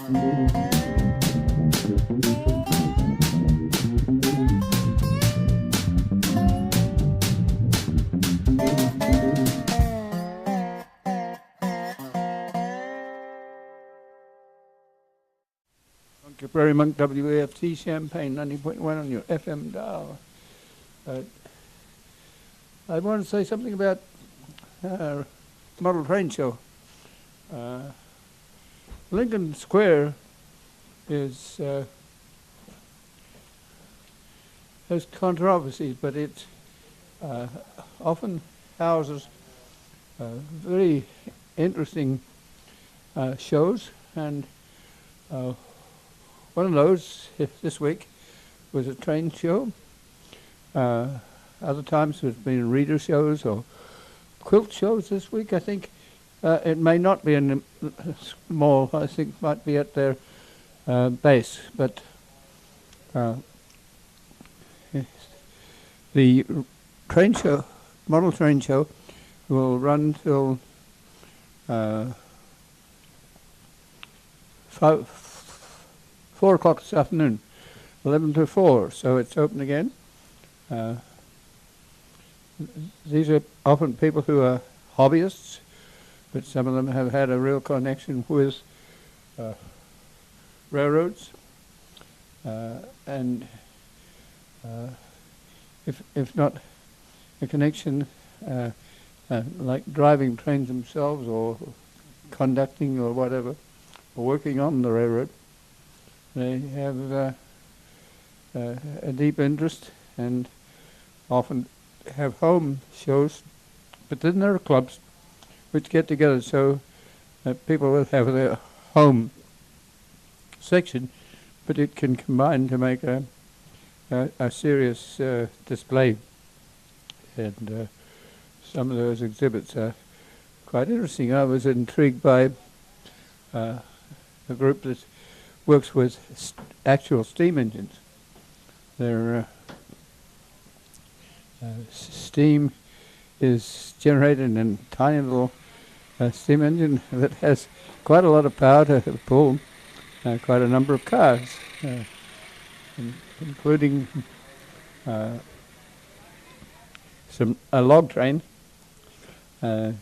Prairie Monk WAFT Champaign 90.1 on your FM dial. I want to say something about model train show. Lincoln Square is has controversies, but it often houses very interesting shows, and one of those this week was a train show. Other times there's been reader shows or quilt shows this week. I think it may not be in the small, I think might be at their base, but the train show, model train show, will run till 4 o'clock this afternoon, 11 to 4, so it's open again. These are often people who are hobbyists, but some of them have had a real connection with railroads, and if not a connection like driving trains themselves or conducting or whatever, or working on the railroad, they have a deep interest and often have home shows, but then there are clubs which get together so people will have their home section, but it can combine to make a serious display. And some of those exhibits are quite interesting. I was intrigued by a group that works with actual steam engines. Their steam is generated in a tiny little steam engine that has quite a lot of power to pull quite a number of cars, including a log train. No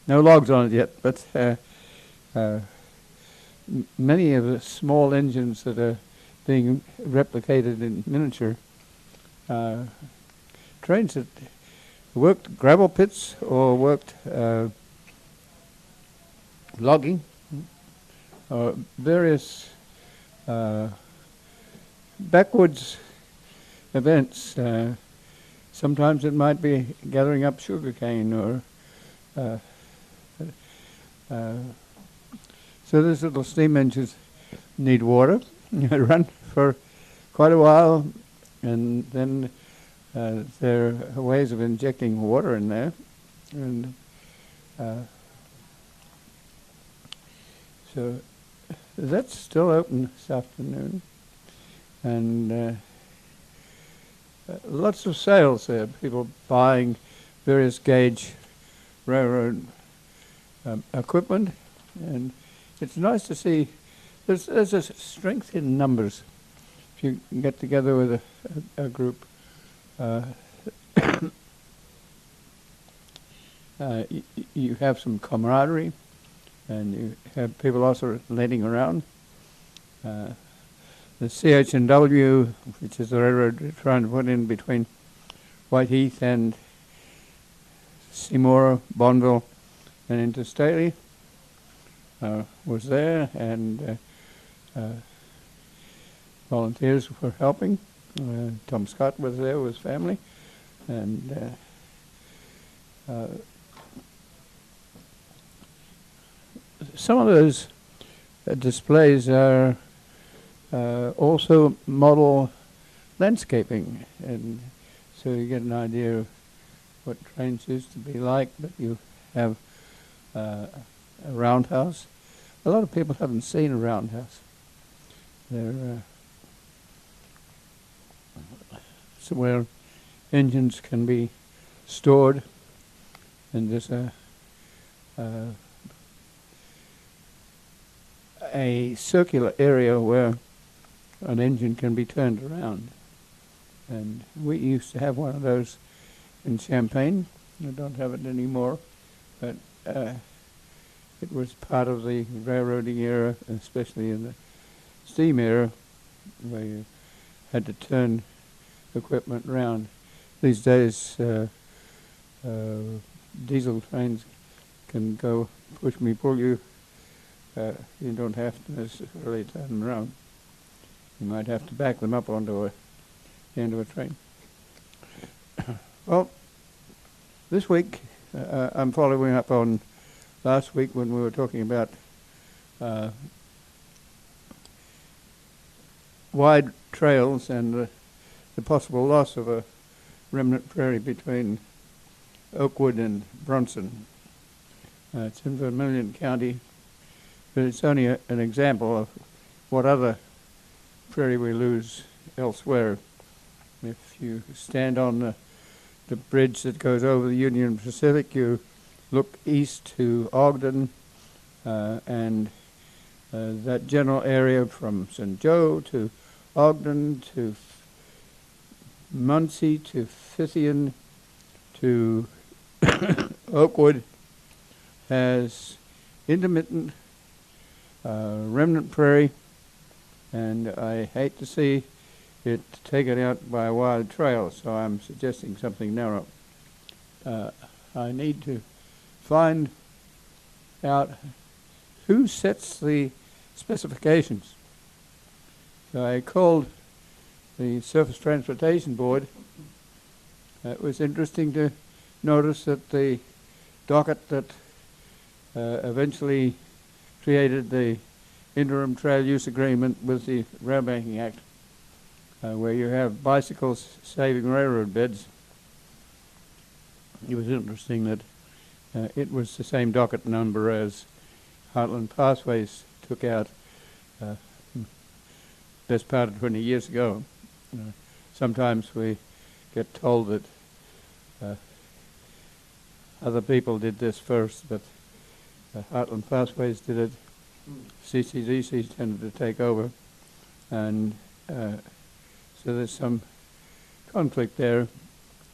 logs on it yet, but many of the small engines that are being replicated in miniature trains that worked gravel pits or worked logging or various backwoods events. Sometimes it might be gathering up sugarcane or so these little steam engines need water. They run for quite a while, and then there are ways of injecting water in there, and so that's still open this afternoon, and lots of sales there. People buying various gauge railroad equipment, and it's nice to see there's a strength in numbers. If you get together with a group, you have some camaraderie, and you have people also relating around. The CH&W, which is the railroad trying to put in between Whiteheath and Seymour, Bonneville, and into Staley, was there, and volunteers were helping. Tom Scott was there with his family, and some of those displays are also model landscaping, and so you get an idea of what trains used to be like, but you have a roundhouse. A lot of people haven't seen a roundhouse. They're where engines can be stored, and there's a circular area where an engine can be turned around. And we used to have one of those in Champaign. I don't have it anymore, but it was part of the railroading era, especially in the steam era, where you had to turn equipment around. These days, diesel trains can go push me, pull you. You don't have to necessarily turn them around. You might have to back them up onto the end of a train. Well, this week I'm following up on last week when we were talking about wide trails and the possible loss of a remnant prairie between Oakwood and Bronson. It's in Vermilion County, but it's only an example of what other prairie we lose elsewhere. If you stand on the bridge that goes over the Union Pacific, you look east to Ogden and that general area from St. Joe to Ogden to Muncie to Fithian to Oakwood has intermittent remnant prairie, and I hate to see it taken out by a wild trail, so I'm suggesting something narrow. I need to find out who sets the specifications. So I called the Surface Transportation Board. It was interesting to notice that the docket that eventually created the interim trail use agreement with the Rail Banking Act, where you have bicycles saving railroad beds. It was interesting that it was the same docket number as Heartland Pathways took out best part of 20 years ago. Sometimes we get told that other people did this first, but Heartland Pathways did it. CCDC tended to take over, and so there's some conflict there,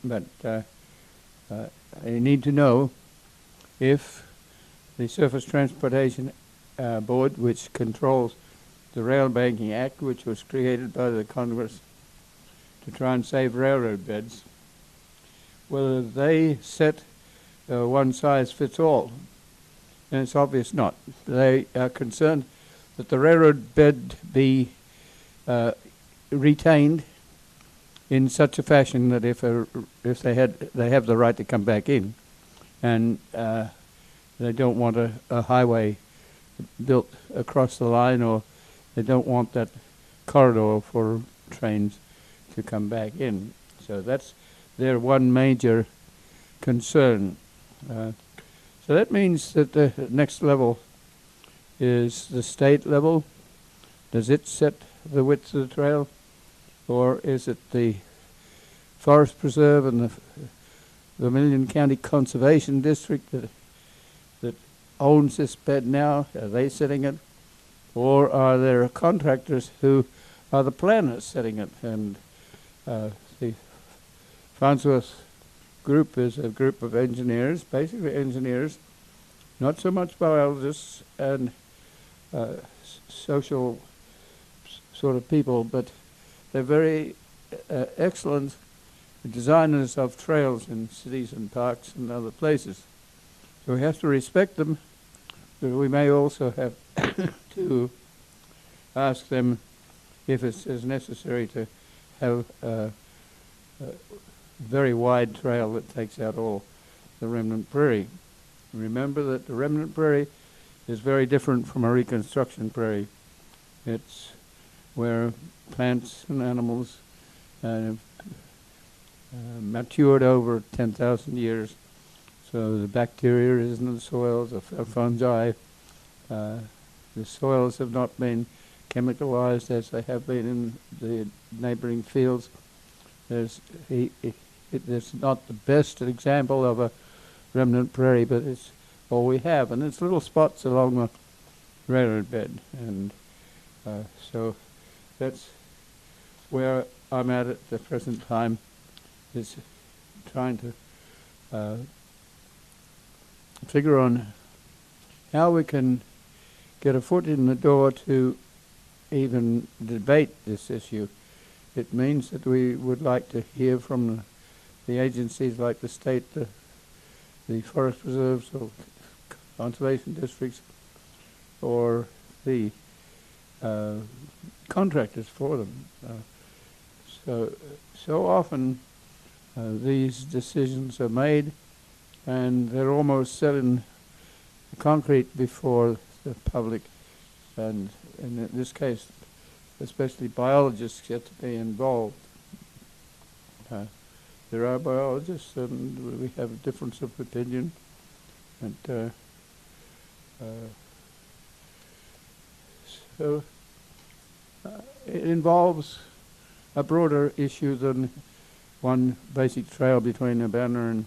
but I need to know if the Surface Transportation Board, which controls the Rail Banking Act, which was created by the Congress to try and save railroad beds, whether they set one size fits all. And it's obvious not. They are concerned that the railroad bed be retained in such a fashion that if they have the right to come back in, and they don't want a highway built across the line, or they don't want that corridor for trains to come back in. So that's their one major concern. So that means that the next level is the state level. Does it set the width of the trail, or is it the Forest Preserve and the Vermilion County Conservation District that owns this bed now? Are they setting it, or are there contractors who are the planners setting it? And the Farnsworth group is a group of engineers, basically engineers, not so much biologists and social sort of people, but they're very excellent designers of trails in cities and parks and other places. So we have to respect them, but we may also have to ask them if it's necessary to have a very wide trail that takes out all the remnant prairie. Remember that the remnant prairie is very different from a reconstruction prairie. It's where plants and animals matured over 10,000 years. So the bacteria is in the soils, the fungi. The soils have not been chemicalized as they have been in the neighboring fields. There's not the best example of a remnant prairie, but it's all we have. And it's little spots along railroad bed, and so that's where I'm at the present time, is trying to figure on how we can get a foot in the door to even debate this issue. It means that we would like to hear from the agencies like the state, the forest reserves or conservation districts, or the contractors for them. So often these decisions are made and they're almost set in concrete before the public, and in this case especially biologists get to be involved. There are biologists and we have a difference of opinion, and so it involves a broader issue than one basic trail between Urbana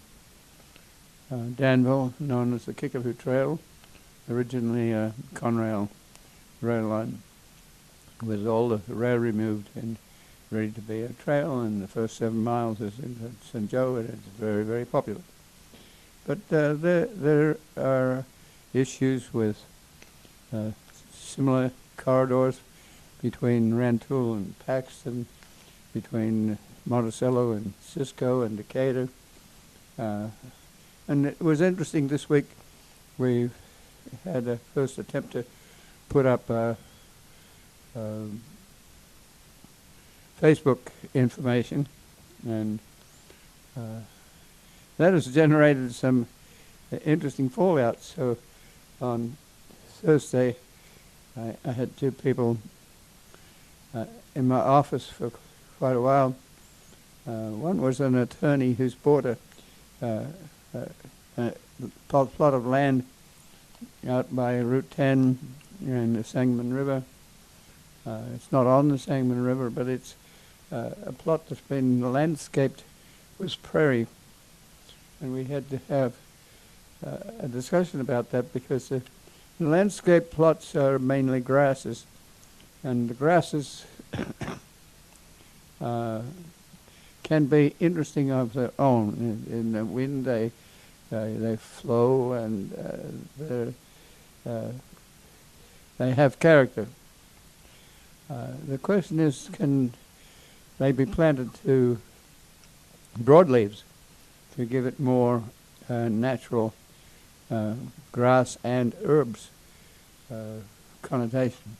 and Danville, known as the Kickapoo Trail, originally a Conrail rail line, with all the rail removed and ready to be a trail, and the first 7 miles is in St. Joe, and it's very, very popular. But there are issues with similar corridors between Rantoul and Paxton, between Monticello and Cisco and Decatur. And it was interesting this week, we had a first attempt to put up Facebook information, and that has generated some interesting fallout. So on Thursday, I had two people in my office for quite a while. One was an attorney who's bought a plot of land out by Route 10 in the Sangamon River. It's not on the Sangamon River, but it's a plot that's been landscaped with prairie. And we had to have a discussion about that, because the landscape plots are mainly grasses, and the grasses can be interesting of their own. In the wind, they flow, and they have character. The question is, can they be planted to broadleaves to give it more natural grass and herbs connotation?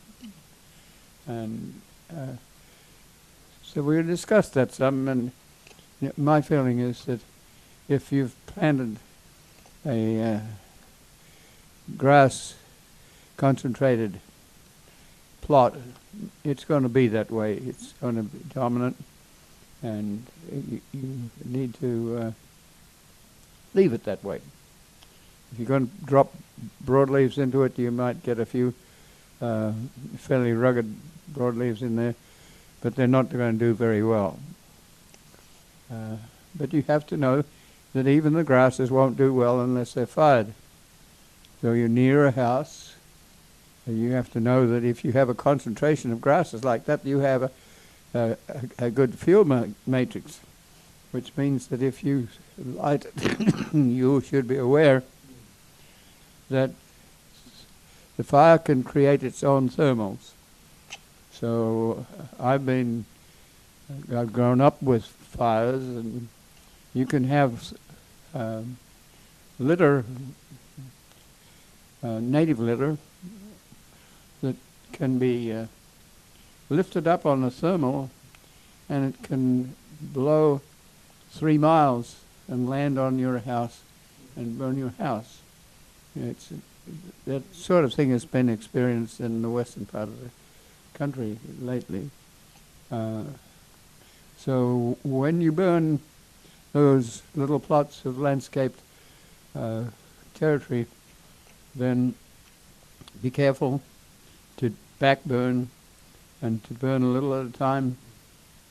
And so we discussed that some, and my feeling is that if you've planted a grass concentrated plot, it's going to be that way. It's going to be dominant, and you need to leave it that way. If you're going to drop broadleaves into it, you might get a few fairly rugged broadleaves in there, but they're not going to do very well. But you have to know that even the grasses won't do well unless they're fired. So you're near a house, and you have to know that if you have a concentration of grasses like that, you have a good fuel matrix, which means that if you light it, you should be aware that the fire can create its own thermals. So I've grown up with fires, and you can have litter, native litter, that can be lifted up on a thermal, and it can blow 3 miles and land on your house and burn your house. That sort of thing has been experienced in the western part of the country lately. So when you burn those little plots of landscaped territory, then be careful to backburn and to burn a little at a time.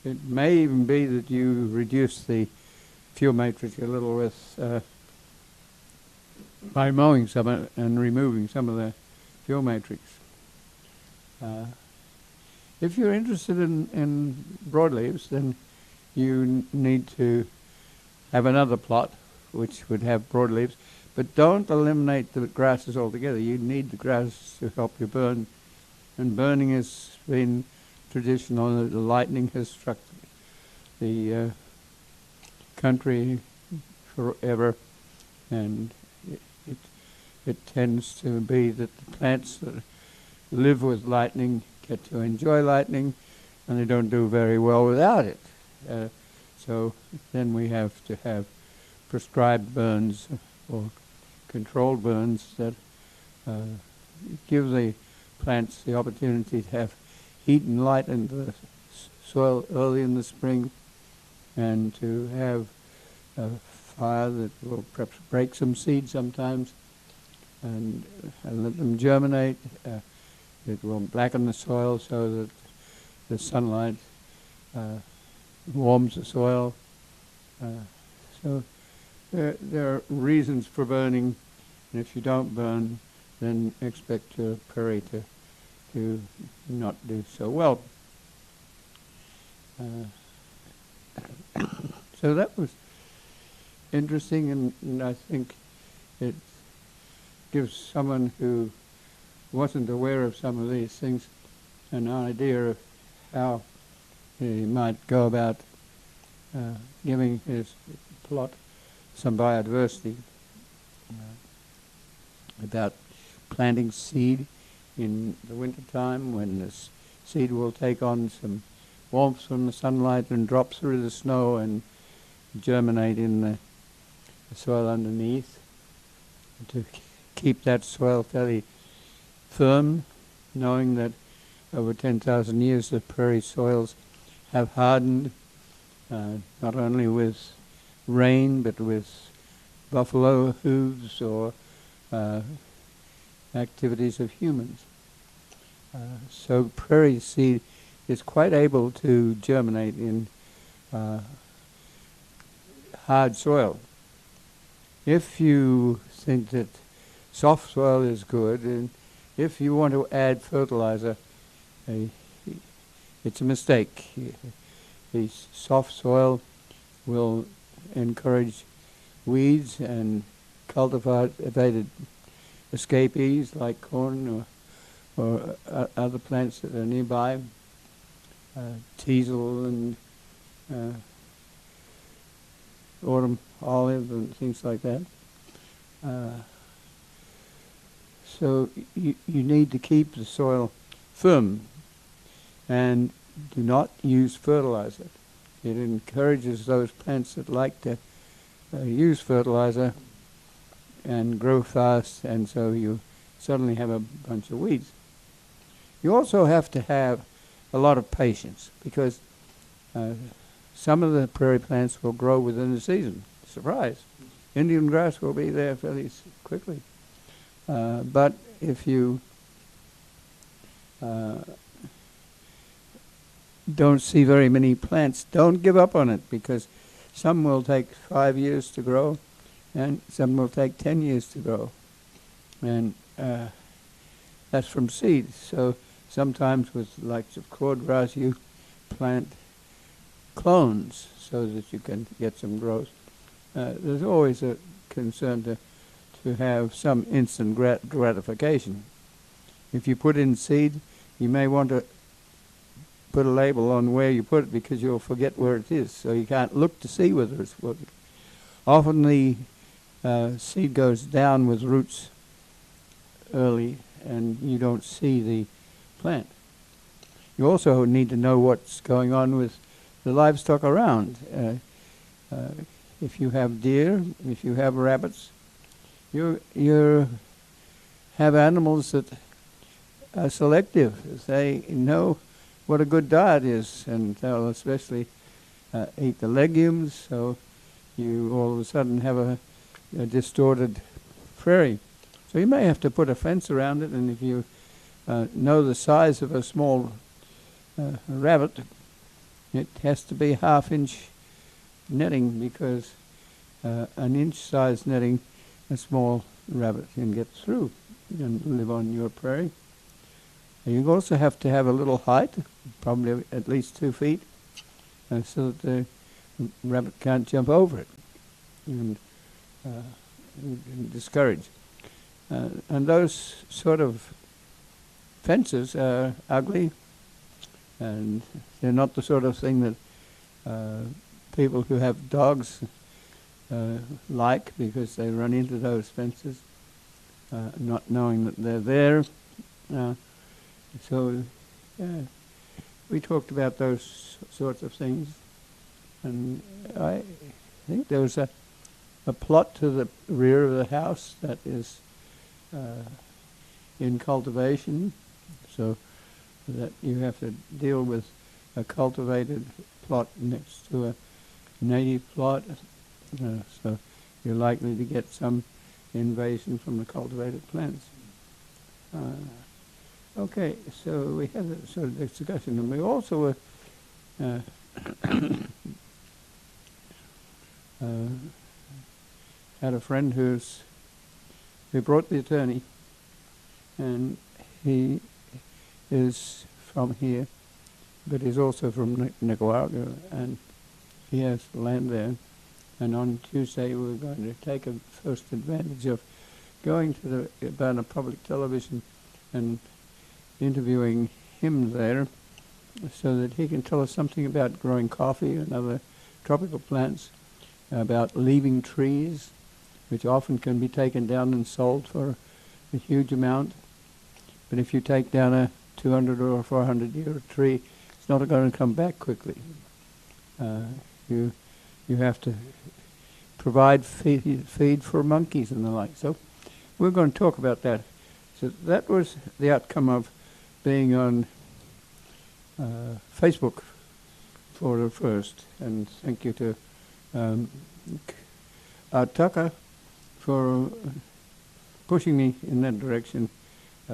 It may even be that you reduce the fuel matrix a little with by mowing some and removing some of the fuel matrix. If you're interested in broadleaves, then you need to have another plot which would have broadleaves, but don't eliminate the grasses altogether. You need the grass to help you burn, and burning has been traditional. The lightning has struck the country forever, and it tends to be that the plants that live with lightning get to enjoy lightning, and they don't do very well without it. So then we have to have prescribed burns or controlled burns that give the plants the opportunity to have heat and light in the soil early in the spring, and to have a fire that will perhaps break some seeds sometimes and let them germinate. It will blacken the soil so that the sunlight warms the soil. So there are reasons for burning, and if you don't burn, then expect your prairie to not do so well. So that was interesting, and I think it gives someone who wasn't aware of some of these things an idea of how he might go about giving his plot some biodiversity, about planting seed in the winter time when the seed will take on some warmth from the sunlight and drop through the snow and germinate in the soil underneath, to keep that soil fairly firm, knowing that over 10,000 years the prairie soils have hardened, not only with rain but with buffalo hooves or activities of humans. So prairie seed is quite able to germinate in hard soil. If you think that soft soil is good, and if you want to add fertilizer, it's a mistake. The soft soil will encourage weeds and cultivated escapees like corn or other plants that are nearby, teasel and autumn olive and things like that. So you need to keep the soil firm and do not use fertilizer. It encourages those plants that like to use fertilizer and grow fast, and so you suddenly have a bunch of weeds. You also have to have a lot of patience, because some of the prairie plants will grow within the season. Surprise! Indian grass will be there fairly quickly. But if you don't see very many plants, don't give up on it, because some will take 5 years to grow and some will take 10 years to grow. And that's from seeds. So sometimes with the likes of cordgrass, you plant clones so that you can get some growth. There's always a concern to have some instant gratification. If you put in seed, you may want to put a label on where you put it, because you'll forget where it is, so you can't look to see whether it's working. Often the seed goes down with roots early and you don't see the plant. You also need to know what's going on with the livestock around. If you have deer, if you have rabbits, you have animals that are selective. They know what a good diet is, and they'll especially eat the legumes, so you all of a sudden have a distorted prairie. So you may have to put a fence around it, and if you know the size of a small rabbit, it has to be half-inch netting, because an inch-size netting, a small rabbit can get through and live on your prairie. You also have to have a little height, probably at least 2 feet, so that the rabbit can't jump over it and discourage. And those sort of fences are ugly, and they're not the sort of thing that people who have dogs like, because they run into those fences, not knowing that they're there. So we talked about those sorts of things, and I think there was a plot to the rear of the house that is in cultivation, so that you have to deal with a cultivated plot next to a native plot, so you're likely to get some invasion from the cultivated plants. Okay, so we had a sort of discussion, and we also were had a friend who brought the attorney, and he is from here, but he's also from Nicaragua, and he has land there. And on Tuesday we're going to take a first advantage of going to the Urbana Public Television and interviewing him there, so that he can tell us something about growing coffee and other tropical plants, about leaving trees, which often can be taken down and sold for a huge amount. But if you take down a 200 or 400-year tree, it's not going to come back quickly. You have to provide feed for monkeys and the like. So we're going to talk about that. So that was the outcome of being on Facebook for the first. And thank you to Tucker for pushing me in that direction,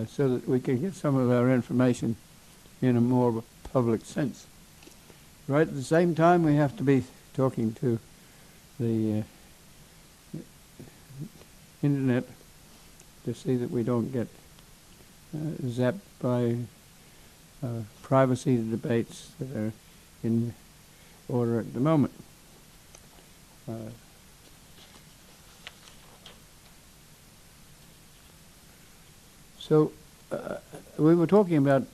so that we can get some of our information in a more public sense. Right at the same time, we have to be talking to the internet to see that we don't get zapped by privacy debates that are in order at the moment. So we were talking about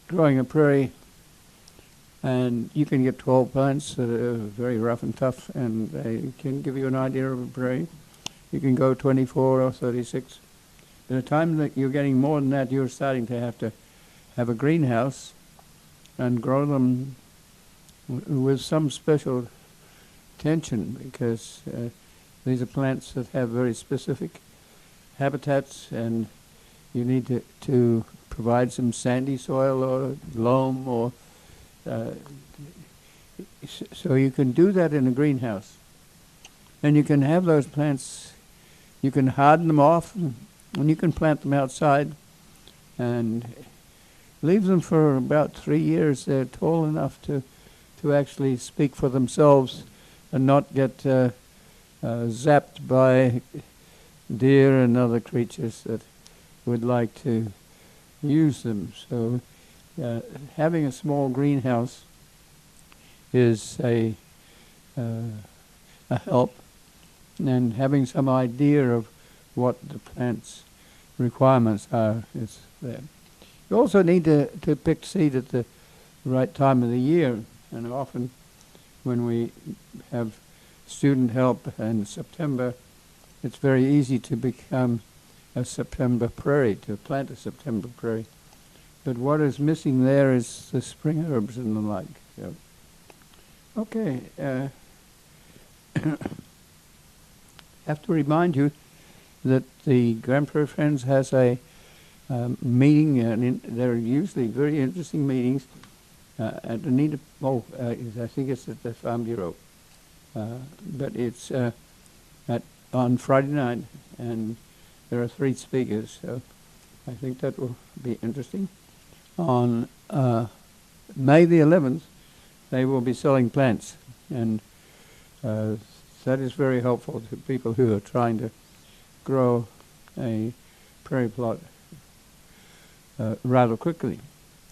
growing a prairie, and you can get 12 plants that are very rough and tough, and they can give you an idea of a prairie. You can go 24 or 36. By the time that you're getting more than that, you're starting to have a greenhouse and grow them with some special attention, because these are plants that have very specific habitats, and you need to provide some sandy soil or loam, or so you can do that in a greenhouse. And you can have those plants, you can harden them off, and you can plant them outside and leave them for about 3 years. They're tall enough to actually speak for themselves and not get zapped by deer and other creatures that would like to use them. So having a small greenhouse is a help, and having some idea of what the plant's requirements are is there. You also need to pick seed at the right time of the year, and often when we have student help in September, it's very easy to become a September prairie, to plant a September prairie. But what is missing there is the spring herbs and the like. So. Okay. Have to remind you that the Grand Prairie Friends has a meeting, and they're usually very interesting meetings at Anita. I think it's at the Farm Bureau, but it's on Friday night, and there are 3 speakers, so I think that will be interesting. On May the 11th, they will be selling plants, and that is very helpful to people who are trying to grow a prairie plot. rather quickly.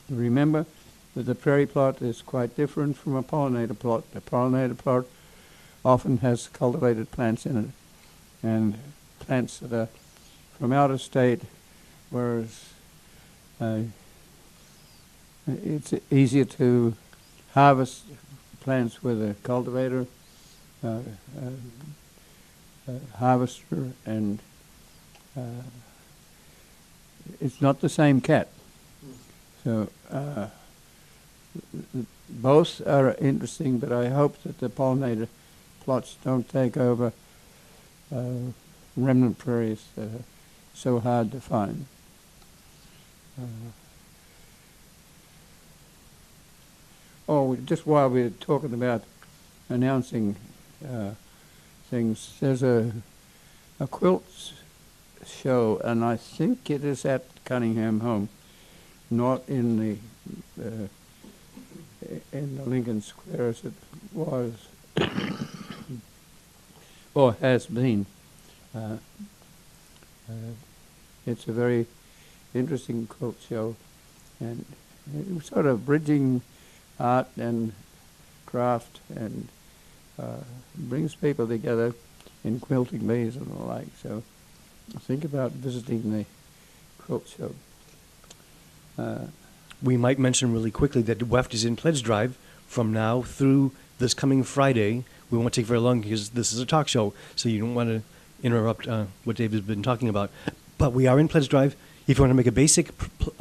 Remember that the prairie plot is quite different from a pollinator plot. A pollinator plot often has cultivated plants in it, and plants that are from out of state, whereas it's easier to harvest plants with a cultivator, harvester, and it's not the same cat. So both are interesting, but I hope that the pollinator plots don't take over remnant prairies that are so hard to find. Just while we're talking about announcing things, there's a quilt show, and I think it is at Cunningham Home, not in the Lincoln Square as it was or has been. It's a very interesting quilt show, and it's sort of bridging art and craft, and brings people together in quilting bees and the like. So think about visiting the quilt show. We might mention really quickly that WEFT is in pledge drive from now through this coming Friday. We won't take very long because this is a talk show, so you don't want to interrupt what Dave has been talking about. But we are in pledge drive. If you want to make a basic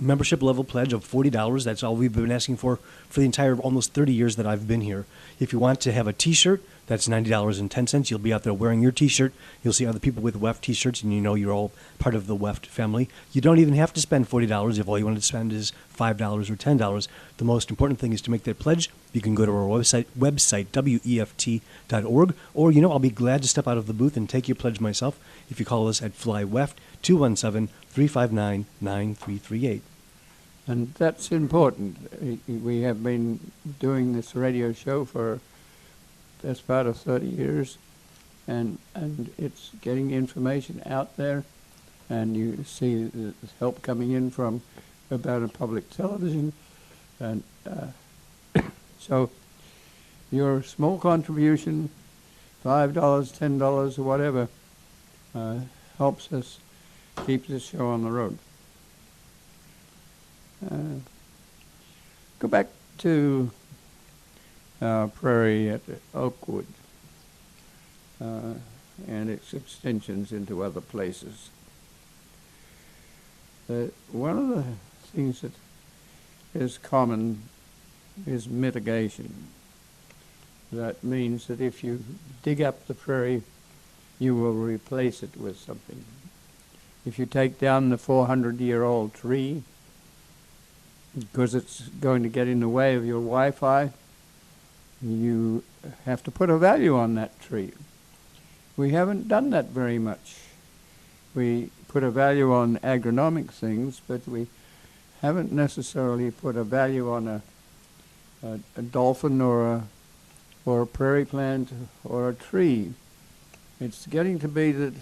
membership level pledge of $40, that's all we've been asking for the entire almost 30 years that I've been here. If you want to have a T-shirt, that's $90.10. You'll be out there wearing your T-shirt. You'll see other people with WEFT T-shirts, and you know you're all part of the WEFT family. You don't even have to spend $40 if all you want to spend is $5 or $10. The most important thing is to make that pledge. You can go to our website weft.org, or, I'll be glad to step out of the booth and take your pledge myself if you call us at FlyWEFT 217-359-9338. And that's important. We have been doing this radio show for best part of 30 years, and it's getting information out there, and you see the help coming in from Urbana Public Television, and so your small contribution, $5, $10, or whatever, helps us keep this show on the road. Go back to Prairie at Oakwood and its extensions into other places. One of the things that is common is mitigation. That means that if you dig up the prairie, you will replace it with something. If you take down the 400-year-old tree, because it's going to get in the way of your Wi-Fi, you have to put a value on that tree. We haven't done that very much. We put a value on agronomic things, but we haven't necessarily put a value on a dolphin or a prairie plant or a tree. It's getting to be that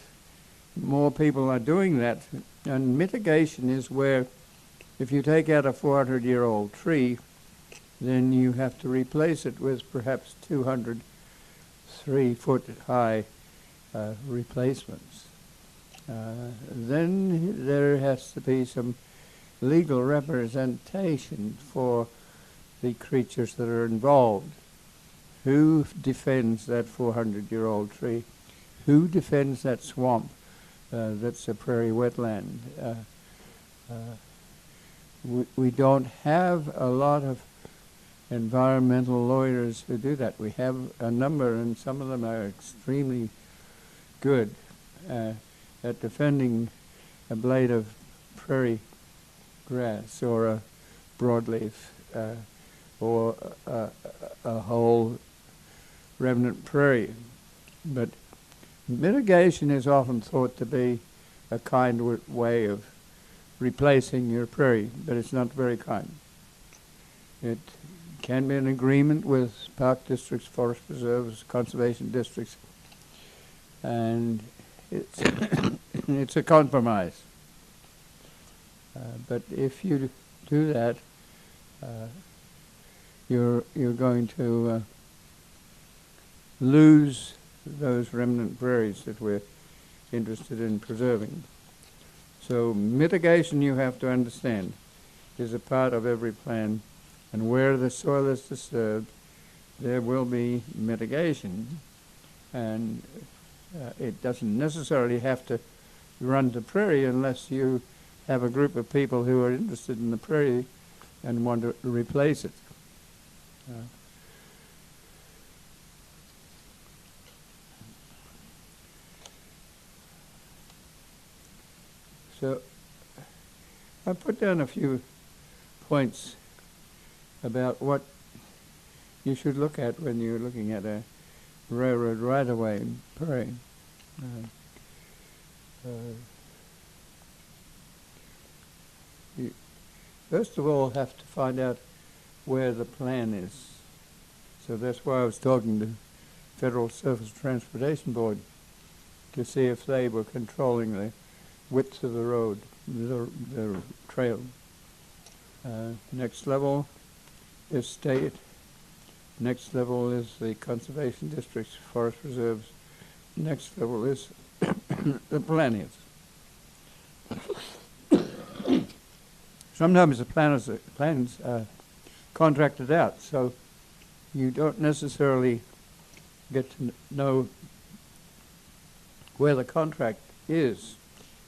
more people are doing that, and mitigation is where if you take out a 400-year-old tree, then you have to replace it with perhaps 200 3-foot-high replacements. Then there has to be some legal representation for the creatures that are involved. Who defends that 400-year-old tree? Who defends that swamp that's a prairie wetland? We don't have a lot of environmental lawyers who do that. We have a number, and some of them are extremely good at defending a blade of prairie grass or a broadleaf or a whole remnant prairie. But mitigation is often thought to be a kind way of replacing your prairie, but it's not very kind. It can be an agreement with park districts, forest preserves, conservation districts, and it's it's a compromise. But if you do that, you're going to lose those remnant prairies that we're interested in preserving. So mitigation, you have to understand, is a part of every plan, and where the soil is disturbed, there will be mitigation, and it doesn't necessarily have to run to prairie unless you have a group of people who are interested in the prairie and want to replace it. So I put down a few points about what you should look at when you're looking at a railroad right-of-way in Prairie. You first of all have to find out where the plan is. So that's why I was talking to Federal Surface Transportation Board to see if they were controlling the width of the road, the trail. Next level is state. Next level is the conservation districts, forest reserves. Next level is the planners. Sometimes the plans are contracted out, so you don't necessarily get to know where the contract is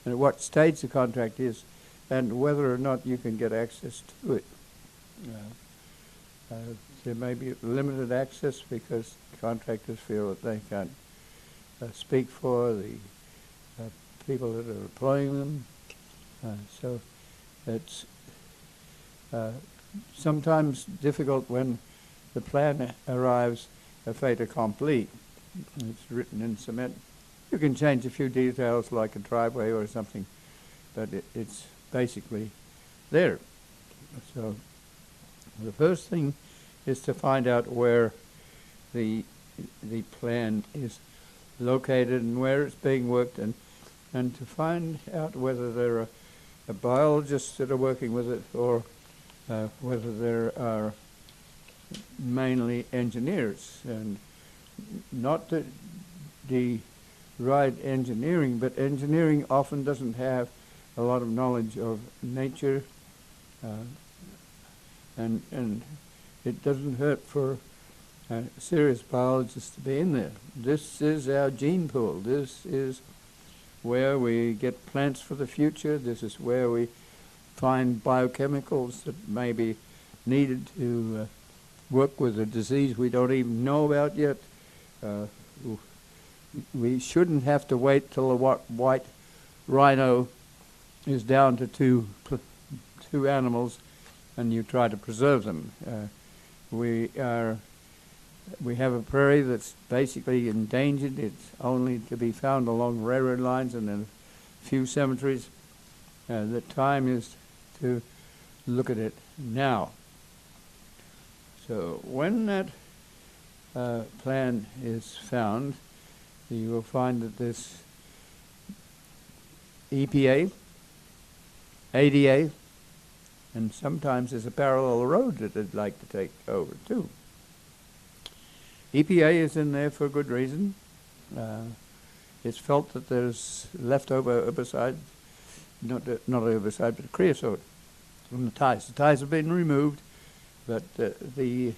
and at what stage the contract is and whether or not you can get access to it. There may be limited access because contractors feel that they can't speak for the people that are employing them. So it's sometimes difficult when the plan arrives a fait accompli. It's written in cement. You can change a few details like a driveway or something, but it's basically there. So the first thing is to find out where the plan is located and where it's being worked, and to find out whether there are biologists that are working with it or whether there are mainly engineers, and not to deride engineering, but engineering often doesn't have a lot of knowledge of nature, and it doesn't hurt for serious biologists to be in there. This is our gene pool. This is where we get plants for the future. This is where we find biochemicals that may be needed to work with a disease we don't even know about yet. We shouldn't have to wait till the white rhino is down to two animals and you try to preserve them. We have a prairie that's basically endangered. It's only to be found along railroad lines and in a few cemeteries. The time is to look at it now. So when that plan is found, you will find that this EPA, ADA, and sometimes there's a parallel road that they'd like to take over too. EPA is in there for a good reason. It's felt that there's leftover herbicide, not herbicide, but creosote from the ties. The ties have been removed, but the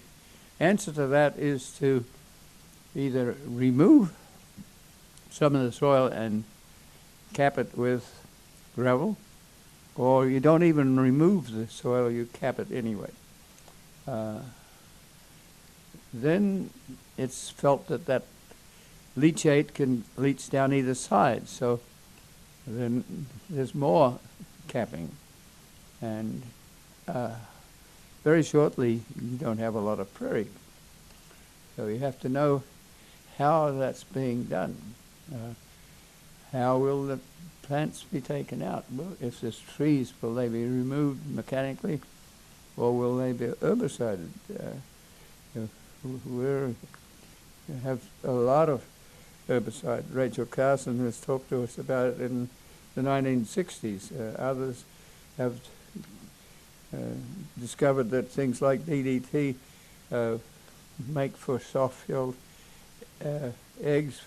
answer to that is to either remove some of the soil and cap it with gravel, or you don't even remove the soil, you cap it anyway. Then it's felt that leachate can leach down either side, so then there's more capping. And very shortly, you don't have a lot of prairie. So you have to know how that's being done. How will the plants be taken out? Well, if there's trees, will they be removed mechanically, or will they be herbicided? We have a lot of herbicide. Rachel Carson has talked to us about it in the 1960s. Others have discovered that things like DDT make for soft-shelled eggs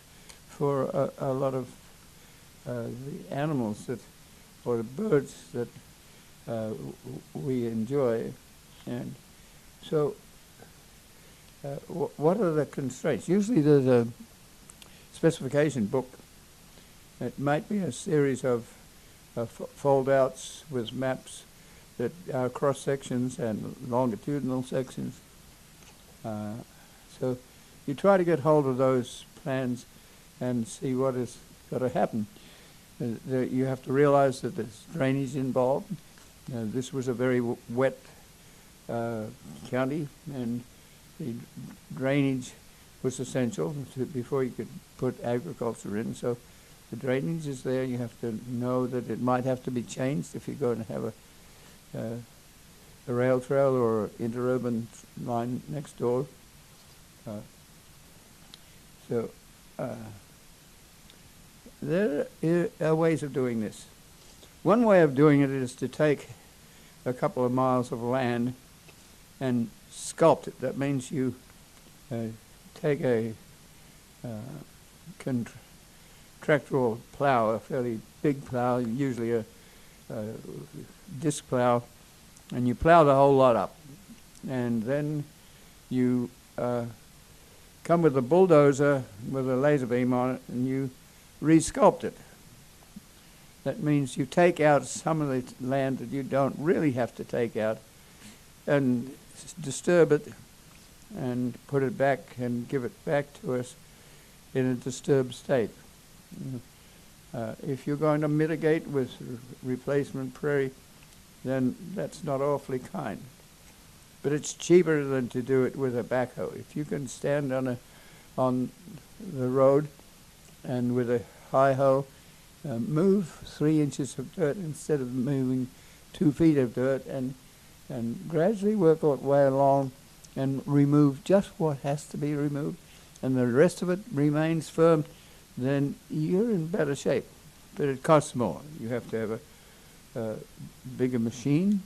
for a lot of the animals that, or the birds that we enjoy. And so what are the constraints? Usually there's a specification book. It might be a series of fold-outs with maps that are cross-sections and longitudinal sections. So you try to get hold of those plans and see what is going to happen. You have to realize that there's drainage involved. This was a very wet county, and the drainage was essential before you could put agriculture in. So the drainage is there. You have to know that it might have to be changed if you're going to have a rail trail or interurban line next door. There are ways of doing this. One way of doing it is to take a couple of miles of land and sculpt it. That means you take a tractoral plow, a fairly big plow, usually a disc plow, and you plow the whole lot up. And then you come with a bulldozer with a laser beam on it, and you resculpt it. That means you take out some of the land that you don't really have to take out and disturb it and put it back and give it back to us in a disturbed state. If you're going to mitigate with replacement prairie, then that's not awfully kind. But it's cheaper than to do it with a backhoe. If you can stand on the road and with a high hoe, move 3 inches of dirt instead of moving 2 feet of dirt, and gradually work our way along and remove just what has to be removed, and the rest of it remains firm, then you're in better shape. But it costs more. You have to have a bigger machine,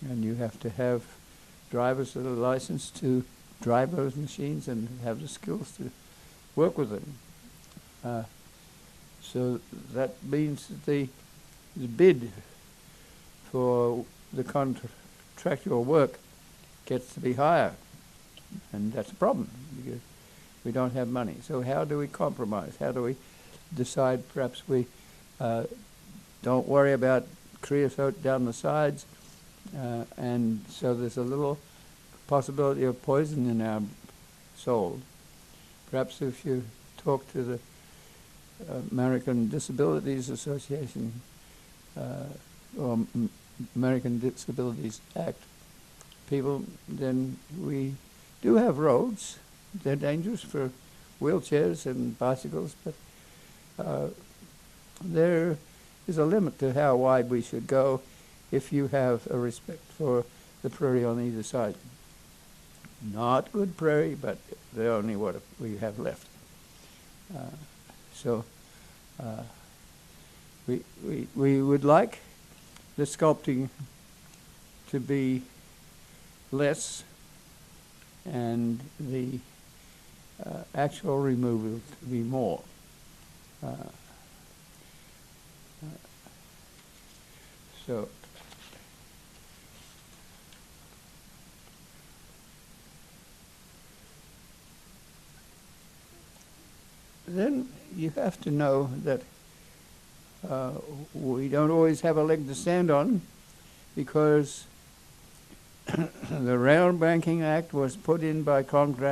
and you have to have drivers that are licensed to drive those machines and have the skills to work with them. So that means that the bid for the contractual work gets to be higher, and that's a problem because we don't have money. So how do we compromise? How do we decide perhaps we don't worry about creosote down the sides, and so there's a little possibility of poison in our soul. Perhaps if you talk to the American Disabilities Association or American Disabilities Act people, then we do have roads. They're dangerous for wheelchairs and bicycles, but there is a limit to how wide we should go if you have a respect for the prairie on either side. Not good prairie, but they're only what we have left. So we would like the sculpting to be less and the actual removal to be more. So then you have to know that we don't always have a leg to stand on, because the Rail Banking Act was put in by Congress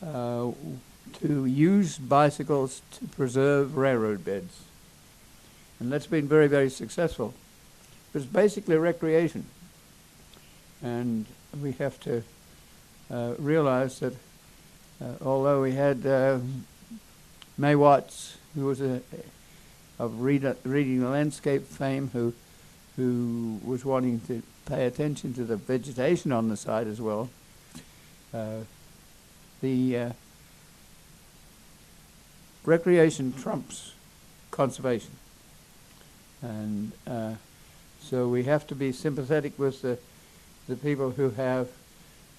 to use bicycles to preserve railroad beds. And that's been very, very successful. It's basically recreation. And we have to realize that although we had May Watts, who was of reading the landscape fame, who was wanting to pay attention to the vegetation on the side as well, the recreation trumps conservation. And so we have to be sympathetic with the people who have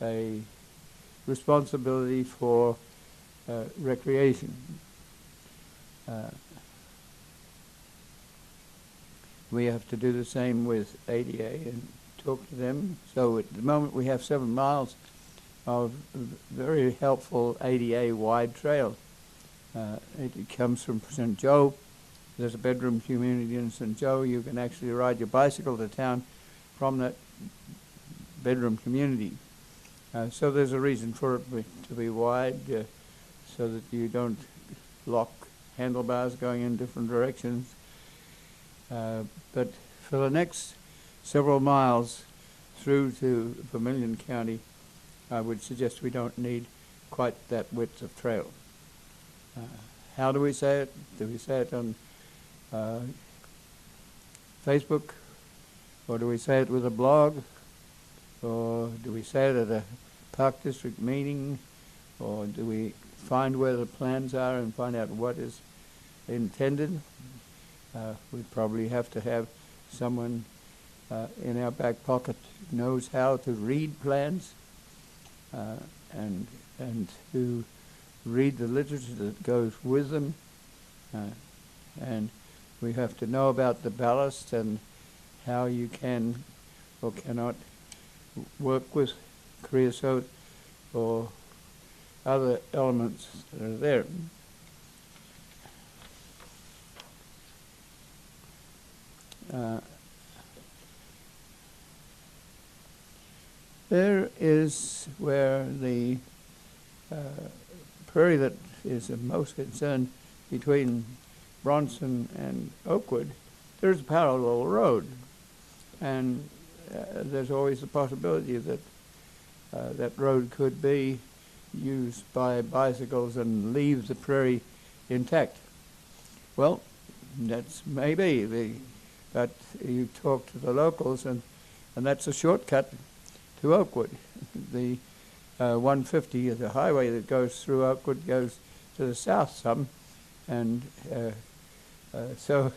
a responsibility for recreation. We have to do the same with ADA and talk to them. So at the moment we have 7 miles of very helpful ADA wide trail. It comes from St. Joe. There's a bedroom community in St. Joe. You can actually ride your bicycle to town from that bedroom community. So there's a reason for it to be wide, so that you don't lock handlebars going in different directions. But for the next several miles through to Vermilion County, I would suggest we don't need quite that width of trail. How do we say it? Do we say it on Facebook? Or do we say it with a blog? Or do we say it at a Park District meeting? Or do we find where the plans are and find out what is intended? We probably have to have someone in our back pocket who knows how to read plans and to read the literature that goes with them. And we have to know about the ballast and how you can or cannot work with creosote or other elements that are there. There is where the prairie that is of most concern between Bronson and Oakwood. There's a parallel road, and there's always the possibility that that road could be used by bicycles and leave the prairie intact. Well, that's maybe, but you talk to the locals, and that's a shortcut to Oakwood. The 150, the highway that goes through Oakwood, goes to the south some, and so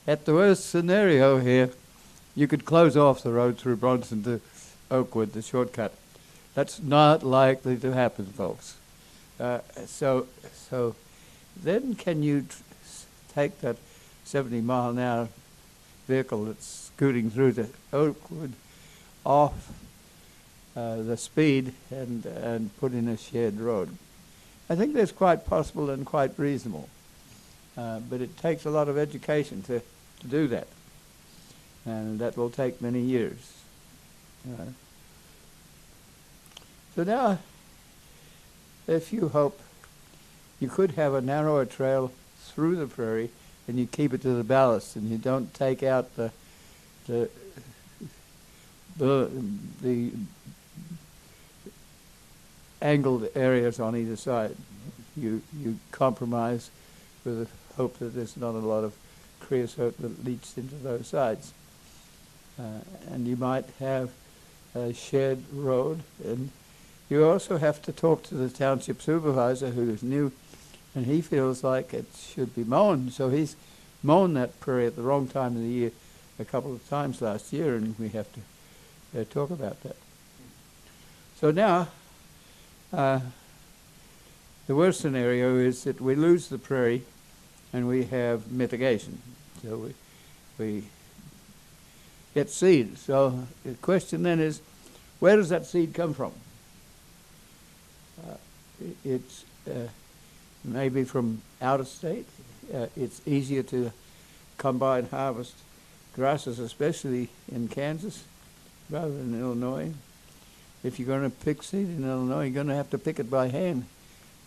at the worst scenario here, you could close off the road through Bronson to Oakwood, the shortcut. That's not likely to happen, folks. So then can you take that 70-mile-an-hour vehicle that's scooting through to Oakwood off the speed and put in a shared road? I think that's quite possible and quite reasonable, but it takes a lot of education to do that, and that will take many years. So now, if you hope, you could have a narrower trail through the prairie, and you keep it to the ballast, and you don't take out the angled areas on either side. You compromise with the hope that there's not a lot of creosote that leaks into those sides. And you might have a shared road, and you also have to talk to the township supervisor who is new, and he feels like it should be mown. So he's mown that prairie at the wrong time of the year a couple of times last year, and we have to talk about that. So now, the worst scenario is that we lose the prairie and we have mitigation. So we get seed. So the question then is, where does that seed come from? It's maybe from out of state. It's easier to combine harvest grasses, especially in Kansas, rather than Illinois. If you're going to pick seed in Illinois, you're going to have to pick it by hand,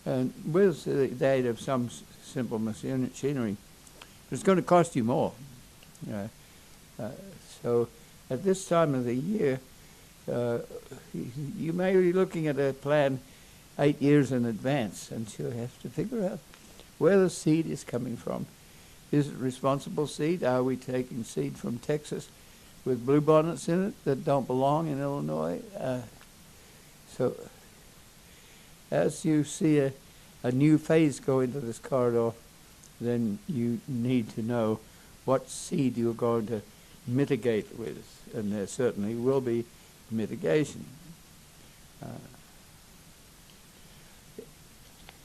and with the aid of some simple machinery. It's going to cost you more. So at this time of the year, you may be looking at a plan 8 years in advance, and you'll have to figure out where the seed is coming from. Is it responsible seed? Are we taking seed from Texas with bluebonnets in it that don't belong in Illinois? So as you see a new phase go into this corridor, then you need to know what seed you're going to mitigate with, and there certainly will be mitigation.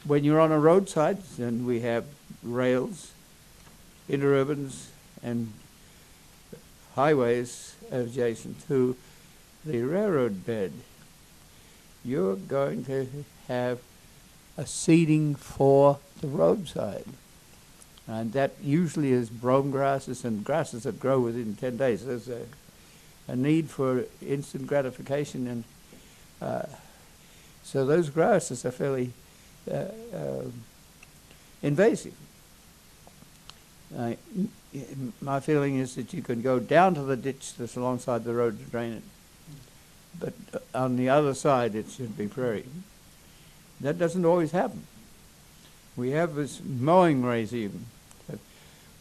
When you're on a roadside, then we have rails, interurbans, and highways adjacent to the railroad bed. You're going to have a seeding for the roadside. And that usually is brome grasses and grasses that grow within 10 days. There's a need for instant gratification, and so those grasses are fairly invasive. My feeling is that you can go down to the ditch that's alongside the road to drain it, but on the other side it should be prairie. That doesn't always happen. We have this mowing regime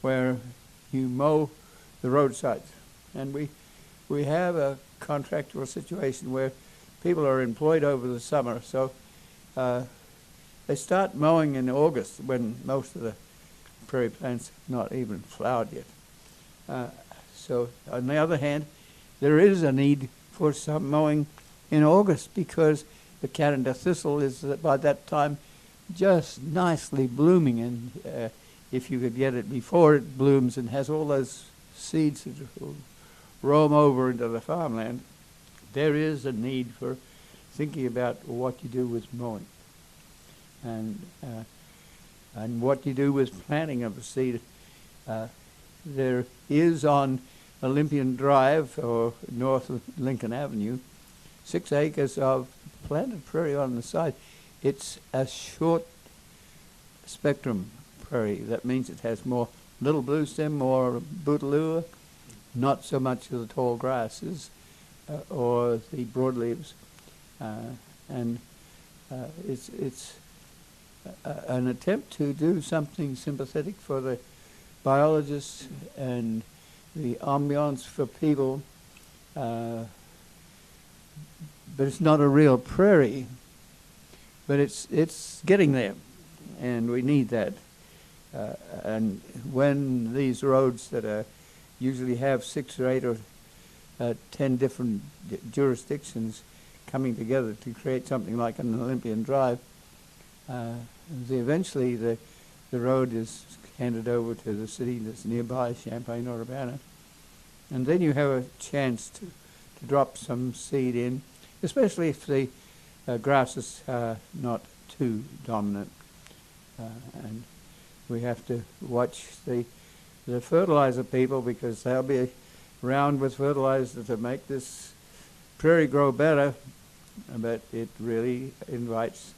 where you mow the roadsides, and we have a contractual situation where people are employed over the summer, so they start mowing in August when most of the prairie plants not even flowered yet. So on the other hand, there is a need for some mowing in August because the Canada thistle is by that time just nicely blooming, and if you could get it before it blooms and has all those seeds that will roam over into the farmland, there is a need for thinking about what you do with mowing and what you do with planting of the seed. There is on Olympian Drive or north of Lincoln Avenue 6 acres of planted prairie on the side. It's a short spectrum prairie. That means it has more little blue stem, more bootaloo, not so much of the tall grasses or the broadleaves. And it's an attempt to do something sympathetic for the biologists and the ambiance for people, but it's not a real prairie. But it's getting there, and we need that. And when these roads that usually have 6 or 8 or 10 different jurisdictions coming together to create something like an Olympian Drive, eventually the road is handed over to the city that's nearby, Champaign or Urbana, and then you have a chance to drop some seed in, especially if the grasses are not too dominant. And we have to watch the fertilizer people, because they'll be around with fertilizer to make this prairie grow better, but it really invites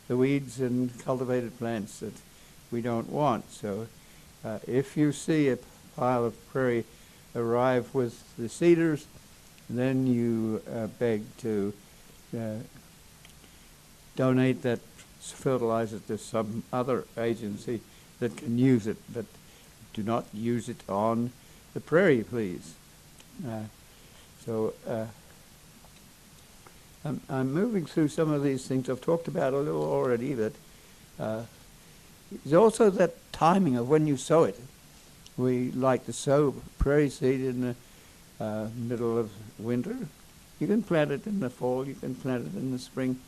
the weeds and cultivated plants that we don't want. So if you see a pile of prairie arrive with the cedars, then you beg to donate that fertilizer to some other agency that can use it, but do not use it on the prairie, please. I'm moving through some of these things. I've talked about a little already, but there's also that timing of when you sow it. We like to sow prairie seed in the middle of winter. You can plant it in the fall, you can plant it in the spring,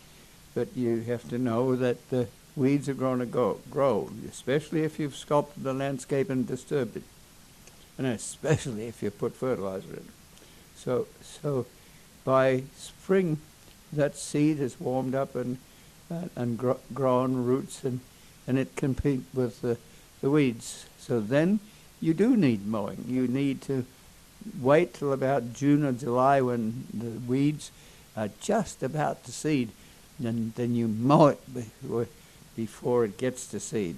but you have to know that the weeds are going to grow, especially if you've sculpted the landscape and disturbed it, and especially if you put fertilizer in. So by spring, that seed has warmed up and grown roots, and it can compete with the weeds. So then you do need mowing. You need to wait till about June or July when the weeds are just about to seed, and then you mow it before it gets to seed,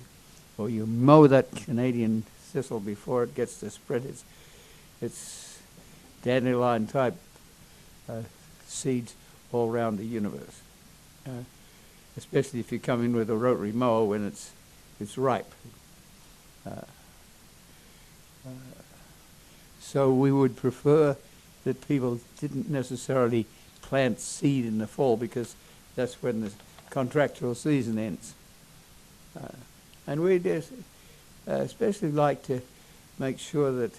or you mow that Canadian thistle before it gets to spread its dandelion type seeds all around the universe, especially if you come in with a rotary mower when it's ripe. So we would prefer that people didn't necessarily plant seed in the fall, because that's when the contractual season ends. And we especially like to make sure that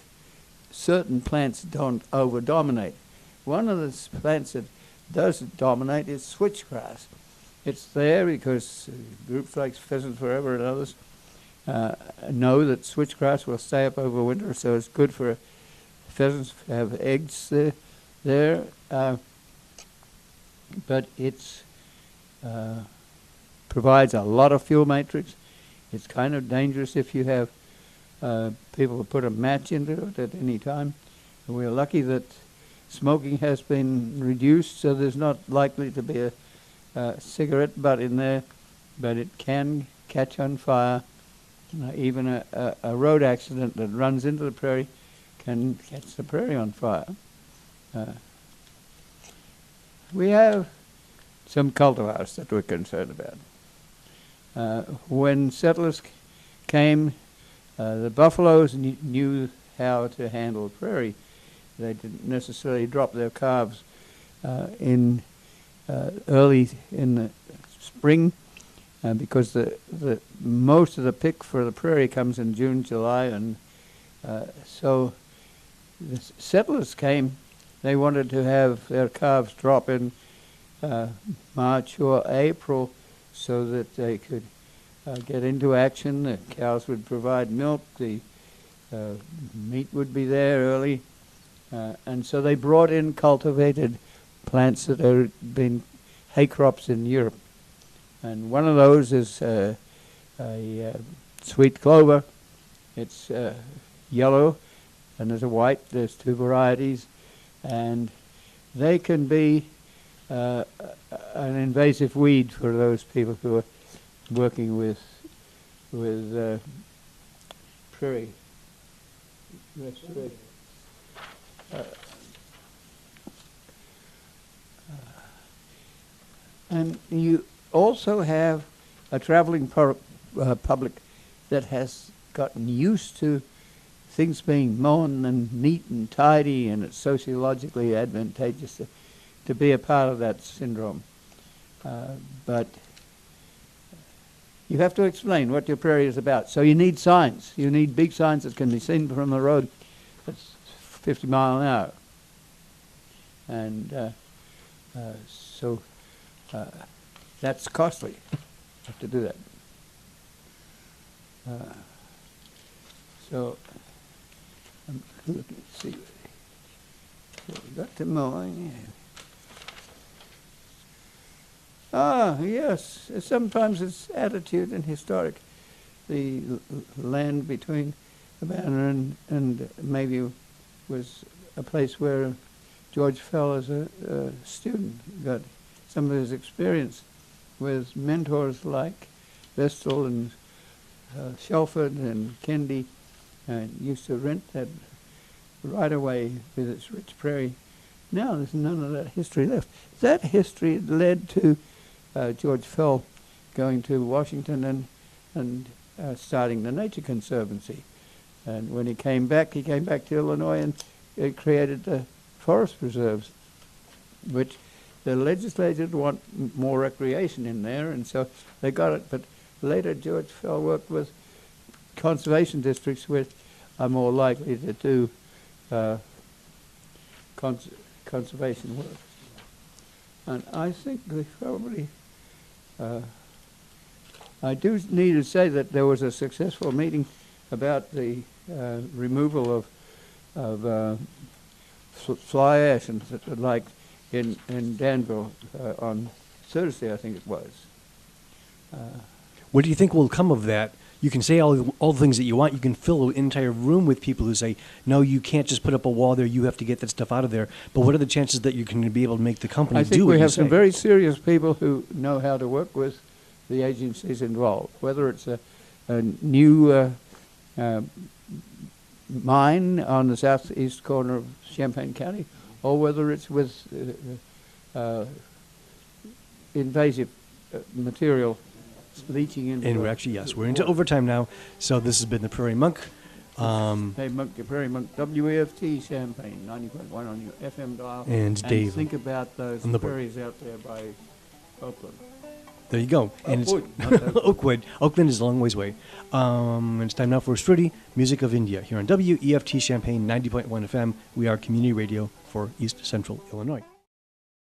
certain plants don't over-dominate. One of the plants that does dominate is switchgrass. It's there because groups like Pheasant Forever and others know that switchgrass will stay up over winter, so it's good for pheasants to have eggs there. But it's provides a lot of fuel matrix. It's kind of dangerous if you have people who put a match into it at any time. And we're lucky that smoking has been reduced, so there's not likely to be a cigarette butt in there, but it can catch on fire. Even a road accident that runs into the prairie can catch the prairie on fire. We have some cultivars that we're concerned about. When settlers came, the buffaloes knew how to handle prairie. They didn't necessarily drop their calves in early in the spring because the most of the pick for the prairie comes in June, July, and so the settlers came. They wanted to have their calves drop in March or April so that they could get into action. The cows would provide milk. The meat would be there early. And so they brought in cultivated plants that had been hay crops in Europe. And one of those is a sweet clover. It's yellow, and there's a white. There's two varieties. And they can be an invasive weed for those people who are working with prairie restoration. And you also have a traveling public that has gotten used to things being mown and neat and tidy, and it's sociologically advantageous to be a part of that syndrome. But you have to explain what your prairie is about. So you need signs. You need big signs that can be seen from the road. That's 50 miles an hour. And so that's costly. You have to do that. So let's see. So we got to mowing. Yes. Sometimes it's attitude and historic. The land between Havana and maybe was a place where George Fell as a student got some of his experience with mentors like Vestal and Shelford and Kendi, and used to rent that right away with its rich prairie. Now there's none of that history left. That history led to George Fell going to Washington and starting the Nature Conservancy. And when he came back to Illinois and created the forest preserves, which the legislature want more recreation in there, and so they got it. But later George Fell worked with conservation districts, which are more likely to do conservation work. And I think they probably, I do need to say that there was a successful meeting about the removal of fly ash and like in Danville on Thursday, I think it was. What do you think will come of that? You can say all the things that you want. You can fill an entire room with people who say, no, you can't just put up a wall there. You have to get that stuff out of there. But what are the chances that you can be able to make the company do what you say? I think we have some very serious people who know how to work with the agencies involved, whether it's a new mine on the southeast corner of Champaign County, or whether it's with invasive material leaching into. And we're actually, yes, we're into overtime now. So this has been the Prairie Monk. Prairie Monk, WEFT Champaign, 90.1 on your FM dial. And Dave. Think about those prairies out there by Oakland. There you go. And Oakwood, not Oakwood. Oakwood. Oakland is a long ways away. And it's time now for Shruti, Music of India, here on WEFT Champaign 90.1 FM. We are community radio for East Central Illinois.